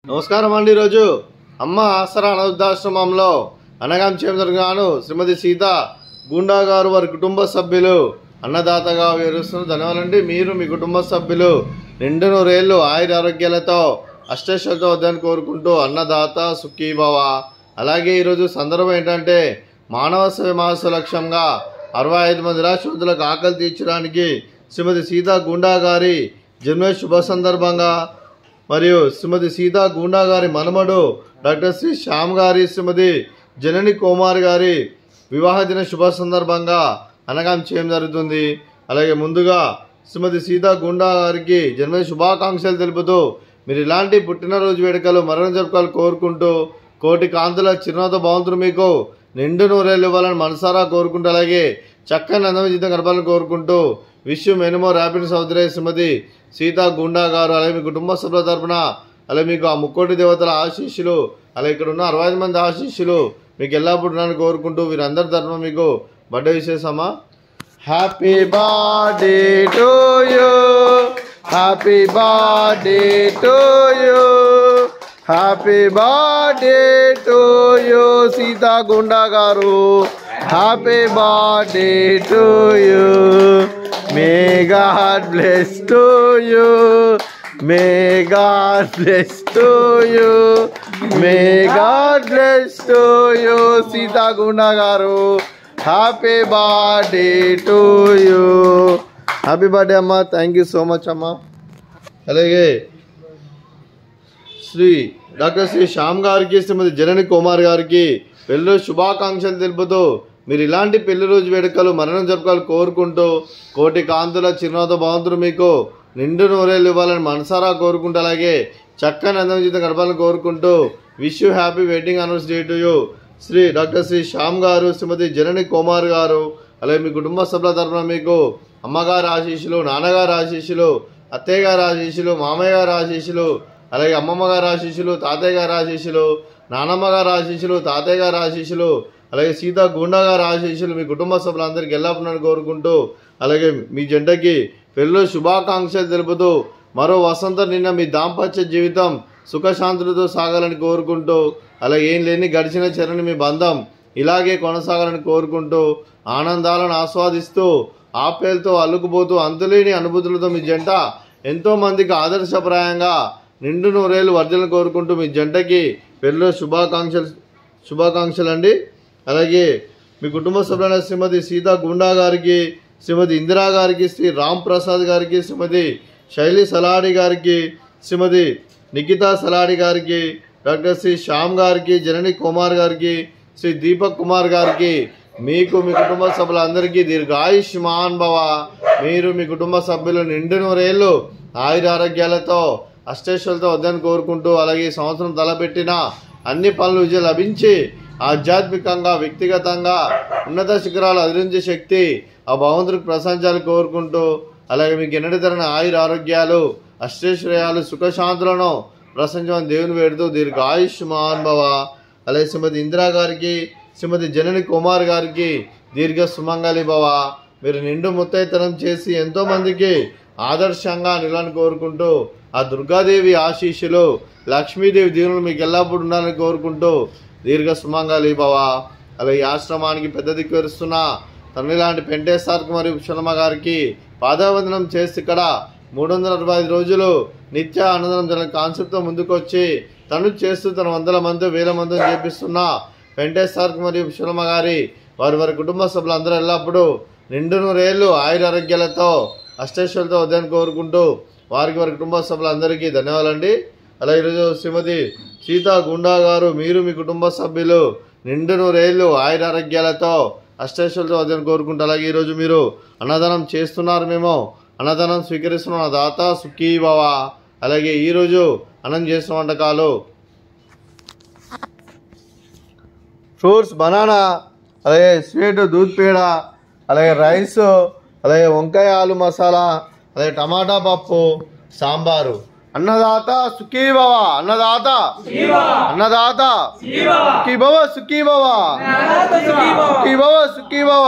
నమస్కారం అండి. ఈరోజు అమ్మ ఆసరా అనాథాశ్రమంలో అనగాం చేయగాను శ్రీమతి సీత గుండా గారు వారి కుటుంబ సభ్యులు అన్నదాతగా వివరిస్తున్న ధన్యవాదాలండి. మీరు మీ కుటుంబ సభ్యులు నిండు నూరేళ్లు ఆయుర ఆరోగ్యాలతో అష్టైశ్వర్యాలతో వద్దని కోరుకుంటూ అన్నదాత సుఖీభవ. అలాగే ఈరోజు సందర్భం ఏంటంటే మానవ సేవ మాస లక్ష్యంగా 65 మంది నిరాశ్రితులకు ఆకలి తీర్చడానికి శ్రీమతి సీత గుండా గారి జన్మ శుభ సందర్భంగా మరియు శ్రీమతి సీతా గుండా గారి మనమడు డాక్టర్ శ్రీ శ్యామ్ గారి శ్రీమతి జనని కుమార్ గారి వివాహ దిన శుభ సందర్భంగా అనగాం చేయడం జరుగుతుంది. అలాగే ముందుగా శ్రీమతి సీతా గుండా గారికి జన్మదిన శుభాకాంక్షలు తెలుపుతూ మీరు ఇలాంటి పుట్టినరోజు వేడుకలు మరణం జరుపుకోవాలని కోరుకుంటూ కోటి కాంతుల చిరునవ్వుతో భగవంతుడు మీకు నిండు నూరేళ్ళు ఇవ్వాలని మనసారా కోరుకుంటూ అలాగే చక్కని అందమైన జీవితం గడపాలని కోరుకుంటూ విష్ మెనీ మోర్ హ్యాపీనెస్ అవుతాయి శ్రీమతి సీతా గుండా గారు. అలాగే మీ కుటుంబ సభ్యుల తరఫున అలాగే మీకు ఆ ముక్కోటి దేవతల ఆశీస్సులు అలాగే ఇక్కడ ఉన్న 65 మంది ఆశీస్సులు మీకు ఎల్లప్పుడూ ఉన్నారని కోరుకుంటూ వీరందరి తరఫున మీకు బర్త్డే విశేషమా. Happy birthday to you, happy birthday to you, happy birthday to you Sita Gunda గారు. Happy birthday to you. May God bless to you. May God bless to you. May God bless to you. Sita Gunda garu. Happy birthday to you. Happy birthday amma. Thank you so much amma. అలాగే Shri doctor Shri Shyam గారికి శ్రీమతి జనని కుమార్ గారికి పెళ్లి శుభాకాంక్షలు తెలుపుతూ మీరు ఇలాంటి పెళ్లి రోజు వేడుకలు మరణం జరుపుకోవాలని కోరుకుంటూ కోటి కాంతుల చిరునవ్వుతో భగవంతుడు మీకు నిండు నూరేళ్ళు ఇవ్వాలని మనసారా కోరుకుంటూ అలాగే చక్కని అందమైన జీవితం గడపాలని కోరుకుంటూ wish you happy wedding anniversary to you Shri doctor Shri Shyam garu Shrimati జనని కుమార్ గారు. అలాగే మీ కుటుంబ సభ్యుల తరఫున మీకు అమ్మగారి ఆశీస్సులు, నాన్నగారి ఆశీస్సులు, అత్తయ్య గారి ఆశీస్సులు, మామయ్య గారి ఆశీస్సులు, అలాగే అమ్మమ్మ గారి ఆశీస్సులు, తాతయ్య గారి ఆశీస్సులు, నానమ్మ గారి ఆశీస్సులు, తాతయ్య గారి ఆశీస్సులు, అలాగే సీతా గుండా గారి ఆశీస్సులు మీ కుటుంబ సభ్యులందరికీ ఎల్లప్పుడూ కోరుకుంటూ అలాగే మీ జంటకి పెళ్ళి శుభాకాంక్షలు తెలుపుతూ మరో వసంతం నిన్న మీ దాంపత్య జీవితం సుఖశాంతులతో సాగాలని కోరుకుంటూ అలాగే ఏం లేని గడిచిన చరణి మీ బంధం ఇలాగే కొనసాగాలని కోరుకుంటూ ఆనందాలను ఆస్వాదిస్తూ ఆప్యాయలతో అల్లుకుపోతూ అంతులేని అనుభూతులతో మీ జంట ఎంతోమందికి ఆదర్శప్రాయంగా నిండు నూరేళ్ళు వర్ధలను కోరుకుంటూ మీ జంటకి పెళ్ళి శుభాకాంక్షలు అండి. అలాగే మీ కుటుంబ సభ్యులైన శ్రీమతి సీతా గుండా గారికి, శ్రీమతి ఇందిరా గారికి, శ్రీ రామ్ ప్రసాద్ గారికి, శ్రీమతి శైలి సలాడి గారికి, శ్రీమతి నిఖితా సలాడి గారికి, డాక్టర్ శ్రీ శ్యామ్ గారికి, జనని కుమార్ గారికి, శ్రీ దీపక్ కుమార్ గారికి, మీకు మీ కుటుంబ సభ్యులందరికీ దీర్ఘాయుష్మాన్ భవ. మీరు మీ కుటుంబ సభ్యులు నిండు నూరేళ్ళు ఆయుర ఆరోగ్యాలతో అష్టైశ్వర్యాలతో వద్దని కోరుకుంటూ అలాగే ఈ సంవత్సరం తలపెట్టిన అన్ని పనులు విజయం లభించి ఆధ్యాత్మికంగా వ్యక్తిగతంగా ఉన్నత శిఖరాలు అధిరించే శక్తి ఆ భగవంతుడికి ప్రశంసాలు కోరుకుంటూ అలాగే మీకు ఎన్నటి తరని ఆయుర ఆరోగ్యాలు అష్టైశ్వర్యాలు సుఖశాంతులను ప్రశంసమని దేవుని వేడుతూ దీర్ఘాయుష్మాన్ భవ. అలాగే శ్రీమతి ఇందిరా గారికి, శ్రీమతి జనని కుమార్ గారికి దీర్ఘ సుమంగళి భవ. మీరు నిండు ముత్తైతనం చేసి ఎంతోమందికి ఆదర్శంగా నిలని కోరుకుంటూ ఆ దుర్గాదేవి ఆశీస్సులు లక్ష్మీదేవి దీవులు మీకు ఎల్లప్పుడూ ఉండాలని కోరుకుంటూ దీర్ఘ సుమంగళి భవ. అలాగే ఆశ్రమానికి పెద్ద దిక్కు వరుస్తున్న తల్లి లాంటి పెంటేశ్వర్కి మరియు విశ్వమ్మ గారికి పాదావందనం చేసి ఇక్కడ 365 రోజులు నిత్య అన్నదానం జరిగిన కాన్సెప్ట్తో ముందుకు వచ్చి తను చేస్తూ తన 100 మంది 1000 మందిని చేపిస్తున్న పెంటేశ్వర్కి మరియు విశ్వమ్మ గారి వారి కుటుంబ సభ్యులందరూ ఎల్లప్పుడూ నిండు నూరేళ్ళు ఆయుర ఆరోగ్యాలతో అష్టైశ్వర్యాలతో వద్దని కోరుకుంటూ వారి కుటుంబ సభ్యులందరికీ ధన్యవాదాలండి. అలాగే ఈరోజు శ్రీమతి సీతా గుండా గారు మీరు మీ కుటుంబ సభ్యులు నిండు నూరేళ్ళు ఆయుర ఆరోగ్యాలతో అష్టైశ్వర్యాలతో వద్దని కోరుకుంటూ అలాగే ఈరోజు మీరు అన్నదానం చేస్తున్నారు, మేము అన్నదానం స్వీకరిస్తున్న దాత సుఖీ భవ. అలాగే ఈరోజు అన్నం చేసిన వంటకాలు ఫ్రూట్స్ బనానా, అలాగే స్వీట్ దూద్ పేడ, అలాగే రైస్, అలాగే వంకాయ ఆలు మసాలా, అలాగే టమాటా పప్పు, సాంబారు. అన్నదాత సుఖీ భవ, అన్నదాత అన్నదాత సుఖీ భవ, సుఖీ భవ, సుఖీ భవ, సుఖీ భవ.